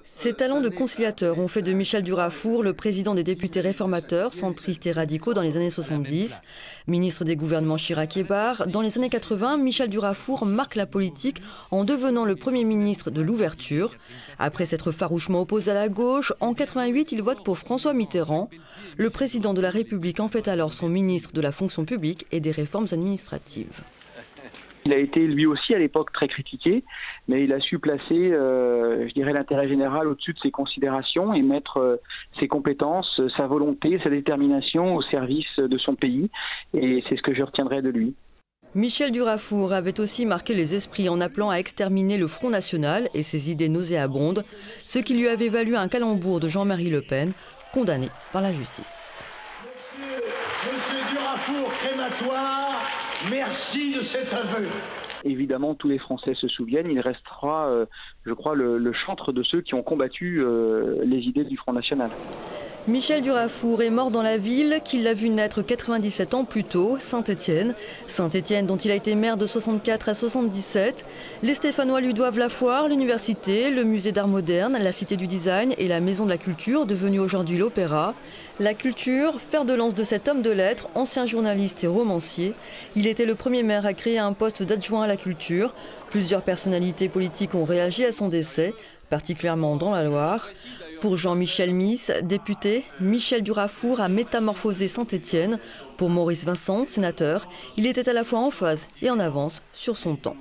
Ses talents de conciliateur ont fait de Michel Durafour le président des députés réformateurs, centristes et radicaux dans les années 70. Ministre des gouvernements Chirac et Barre, dans les années 80, Michel Durafour marque la politique en devenant le premier ministre de l'ouverture. Après s'être farouchement opposé à la gauche, en 88, il vote pour François Mitterrand. Le président de la République en fait alors son ministre de la fonction publique et des réformes administratives. Il a été lui aussi à l'époque très critiqué, mais il a su placer, je dirais, l'intérêt général au-dessus de ses considérations et mettre ses compétences, sa volonté, sa détermination au service de son pays. Et c'est ce que je retiendrai de lui. Michel Durafour avait aussi marqué les esprits en appelant à exterminer le Front National et ses idées nauséabondes, ce qui lui avait valu un calembour de Jean-Marie Le Pen, condamné par la justice. Monsieur Durafour, crématoire, merci de cet aveu. Évidemment, tous les Français se souviennent, il restera, je crois, le chantre de ceux qui ont combattu les idées du Front National. Michel Durafour est mort dans la ville qu'il a vu naître 97 ans plus tôt, Saint-Étienne. Saint-Étienne dont il a été maire de 64 à 77. Les Stéphanois lui doivent la foire, l'université, le musée d'art moderne, la cité du design et la maison de la culture, devenue aujourd'hui l'Opéra. La culture, fer de lance de cet homme de lettres, ancien journaliste et romancier. Il était le premier maire à créer un poste d'adjoint à la culture. Plusieurs personnalités politiques ont réagi à son décès, particulièrement dans la Loire. Pour Jean-Michel Miss, député, Michel Durafour a métamorphosé Saint-Étienne. Pour Maurice Vincent, sénateur, il était à la fois en phase et en avance sur son temps.